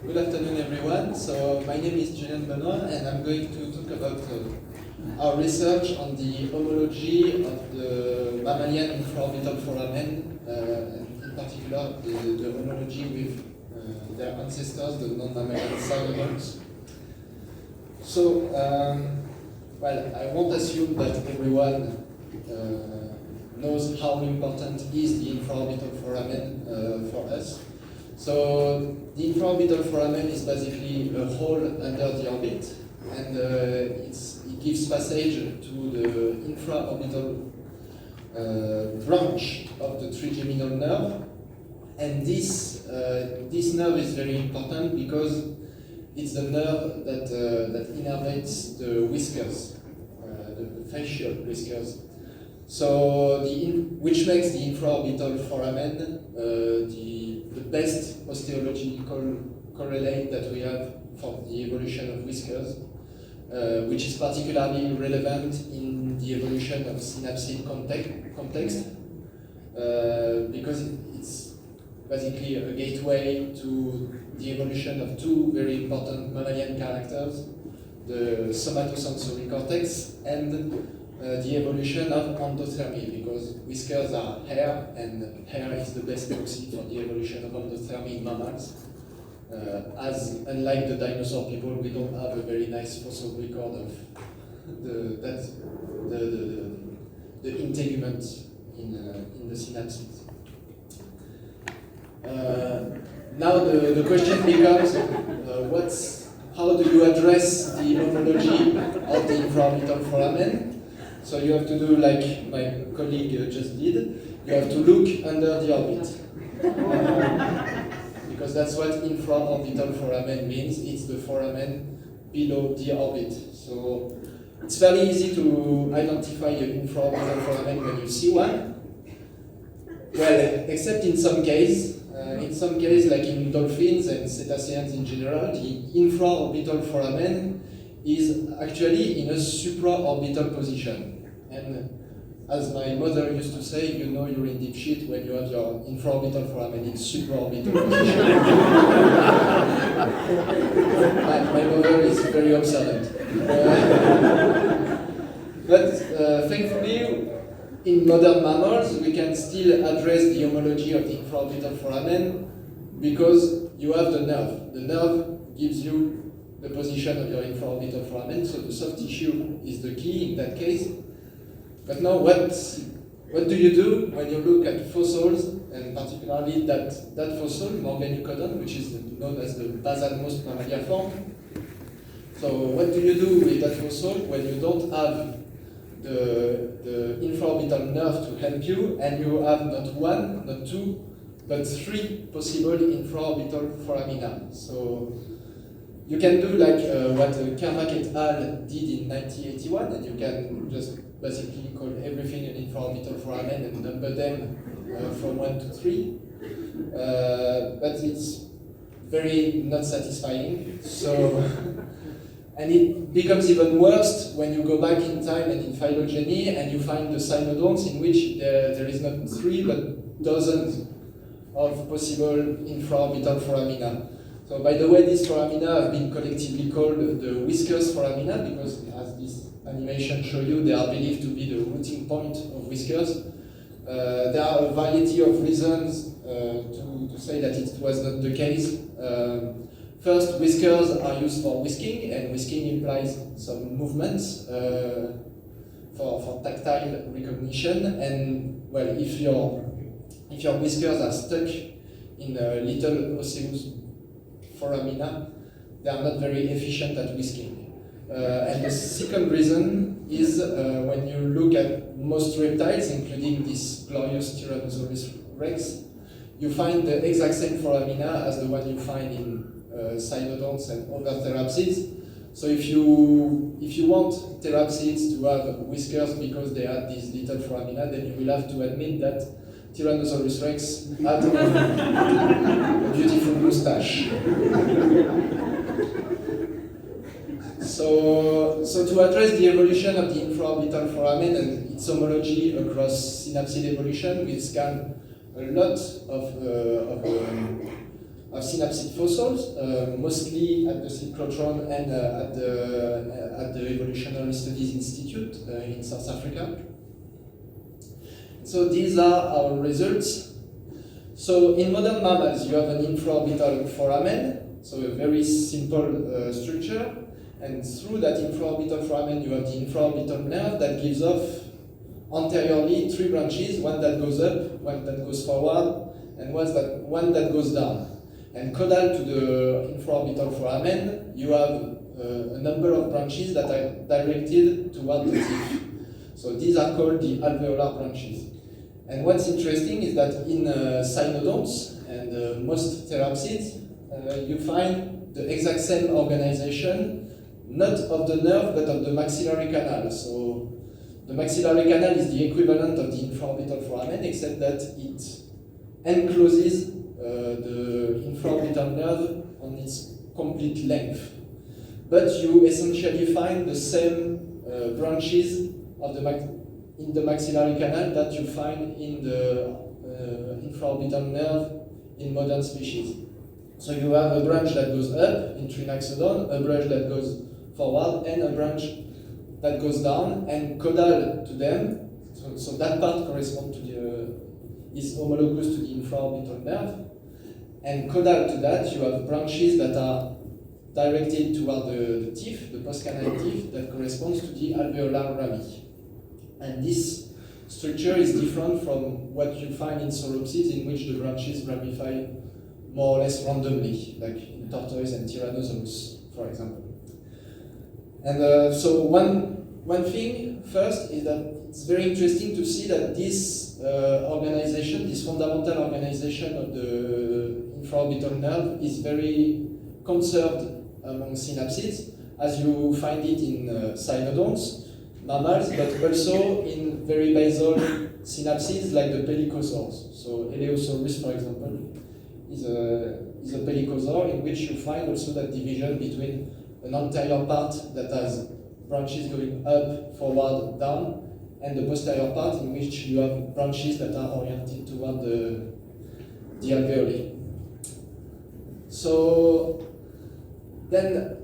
Good afternoon, everyone. So my name is Julien Benoit, and I'm going to talk about our research on the homology of the mammalian infraorbital foramen, and in particular the homology with their ancestors, the non-mammalian cynodonts. So, well, I won't assume that everyone knows how important is the infraorbital foramen for us. So the infraorbital foramen is basically a hole under the orbit, and it gives passage to the infraorbital branch of the trigeminal nerve. And this nerve is very important because it's the nerve that innervates the whiskers, the facial whiskers. So which makes the infraorbital foramen the best osteological correlate that we have for the evolution of whiskers, which is particularly relevant in the evolution of synapsid context, because it's basically a gateway to the evolution of two very important mammalian characters, the somatosensory cortex and the evolution of endothermy, because whiskers are hair, and hair is the best proxy for the evolution of endothermy in mammals. As unlike the dinosaur people, we don't have a very nice fossil record of the integument in the synapses. Now the question becomes, how do you address the homology of the infraorbital foramen? So you have to do like my colleague just did. You have to look under the orbit. Because that's what infraorbital foramen means. It's the foramen below the orbit. So it's very easy to identify an infraorbital foramen when you see one. Well, except in some cases. Like in dolphins and cetaceans in general, the infraorbital foramen is actually in a supraorbital position. And as my mother used to say, you know you're in deep shit when you have your infraorbital foramen in supraorbital position. My mother is very observant. But thankfully, in modern mammals, we can still address the homology of the infraorbital foramen because you have the nerve. The nerve gives you the position of your infraorbital foramen, so the soft tissue is the key in that case. But now what do you do when you look at fossils, and particularly that fossil, Morganicodon, which is known as the basal-most mammalia form? So what do you do with that fossil when you don't have the infraorbital nerve to help you, and you have not one, not two, but three possible infraorbital foramina? So you can do like what Kermack et al. Did in 1981, and you can just basically call everything an infraorbital foramen and number them from 1 to 3. But it's very not satisfying. So, and it becomes even worse when you go back in time and in phylogeny and you find the cynodonts in which there is not 3 but dozens of possible infraorbital foramina. So by the way, these foramina have been collectively called the whiskers foramina because, as this animation shows you, they are believed to be the rooting point of whiskers. There are a variety of reasons to say that it was not the case. First, whiskers are used for whisking, and whisking implies some movements for tactile recognition. And well, if your whiskers are stuck in a little osseous foramina, they are not very efficient at whisking. And the second reason is when you look at most reptiles, including this glorious Tyrannosaurus rex, you find the exact same foramina as the one you find in cynodonts and other therapsids. So if you want therapsids to have whiskers because they had these little foramina, then you will have to admit that Tyrannosaurus rex had a beautiful mustache. So to address the evolution of the infraorbital foramen and its homology across synapsid evolution, we scanned a lot of of synapsid fossils, mostly at the cyclotron and at the Evolutionary Studies Institute in South Africa. So these are our results. So in modern mammals, you have an infraorbital foramen, so a very simple structure, and through that infraorbital foramen, you have the infraorbital nerve that gives off anteriorly 3 branches, one that goes up, one that goes forward, and one that goes down. And caudal to the infraorbital foramen, you have a number of branches that are directed toward the teeth. So these are called the alveolar branches. And what's interesting is that in cynodonts and most therapsids, you find the exact same organization, not of the nerve, but of the maxillary canal. So the maxillary canal is the equivalent of the infraorbital foramen, except that it encloses the infraorbital nerve on its complete length. But you essentially find the same branches of in the maxillary canal that you find in the infraorbital nerve in modern species. So you have a branch that goes up in Trinexodon, a branch that goes forward, and a branch that goes down, and caudal to them, so that part corresponds to is homologous to the infraorbital nerve, and caudal to that you have branches that are directed toward the teeth, the postcanine teeth, that corresponds to the alveolar rami. And this structure is different from what you find in sauropsids, in which the branches ramify more or less randomly, like in tortoise and Tyrannosaurus, for example. And so one thing first is that it's very interesting to see that this organization, this fundamental organization of the infraorbital nerve, is very conserved among synapsids, as you find it in cynodonts, mammals, but also in very basal synapsids like the pelycosaurs. So Eleosaurus, for example, is a pelycosaur in which you find also that division between an anterior part that has branches going up, forward, down, and the posterior part in which you have branches that are oriented toward the alveoli. So then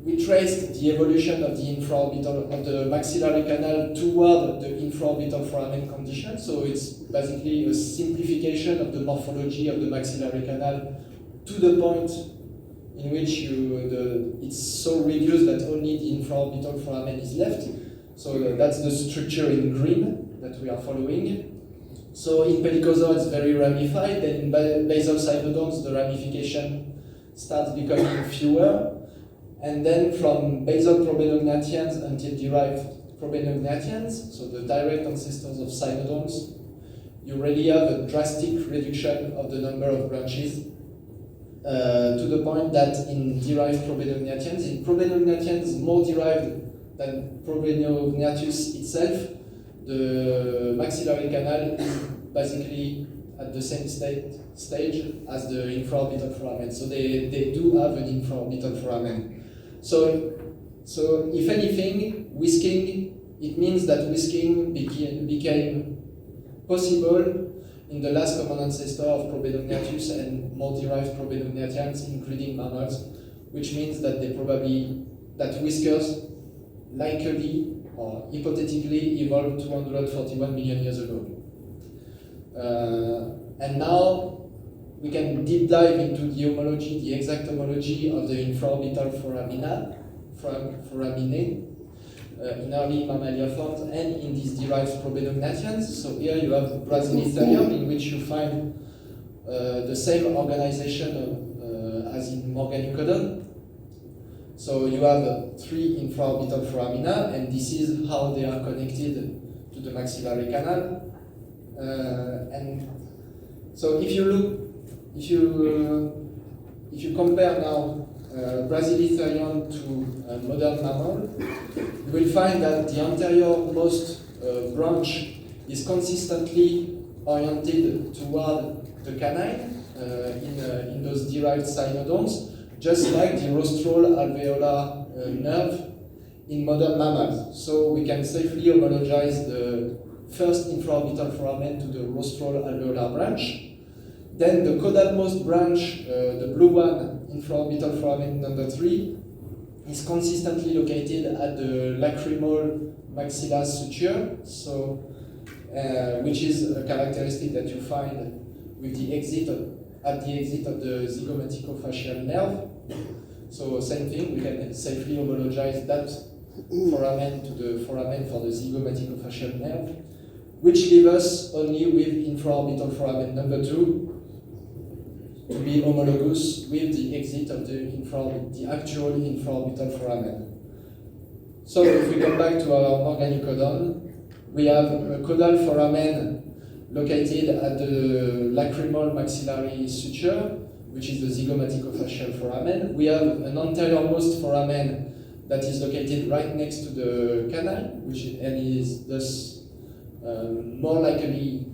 we traced the evolution of the maxillary canal toward the infraorbital foramen condition. So it's basically a simplification of the morphology of the maxillary canal to the point in which it's so reduced that only the infraorbital foramen is left. So that's the structure in green that we are following. So in pelycosaur it's very ramified, then in basal cynodonts the ramification starts becoming fewer. And then from basal probedognathians until derived probedognathians, so the direct ancestors of cynodonts, you really have a drastic reduction of the number of branches to the point that in derived probedognathians more derived than Probenognathus itself, the maxillary canal is basically at the same stage as the infraorbital foramen. So they do have an infraorbital foramen. So if anything, whisking, it means that whisking became possible in the last common ancestor of Probedognathus and more derived Probedognathians, including mammals, which means that that whiskers likely or hypothetically evolved 241 million years ago. And now we can deep dive into the homology, the exact homology of the infraorbital foraminae in early mammalia forms and in these derived Probedognathians. So here you have Brasilitherium, in which you find the same organization as in Morganicodon. So you have 3 infraorbital foramina, and this is how they are connected to the maxillary canal. And so if you compare now Brasilitherium to modern mammal, you will find that the anterior-most branch is consistently oriented toward the canine in those derived cynodonts, just like the rostral alveolar nerve in modern mammals. So we can safely homologize the first infraorbital foramen to the rostral alveolar branch. Then the caudalmost branch, the blue one, infraorbital foramen number 3, is consistently located at the lacrimal maxilla suture, so which is a characteristic that you find with the exit at the exit of the zygomaticofacial nerve. So same thing, we can safely homologize that foramen to the foramen for the zygomaticofacial nerve, which leaves us only with infraorbital foramen number 2 to be homologous with the exit of the actual infraorbital foramen. So if we come back to our Morganicodon, we have a caudal foramen located at the lacrimal maxillary suture, which is the zygomaticofacial foramen. We have an anteriormost foramen that is located right next to the canal, and is thus more likely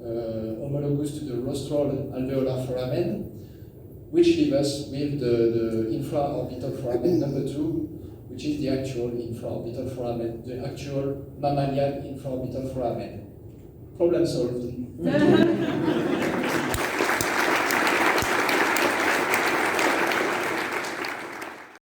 homologous to the rostral alveolar foramen, which leaves us with the infraorbital foramen number 2, which is the actual infraorbital foramen, the actual mammalian infraorbital foramen. Problem solved.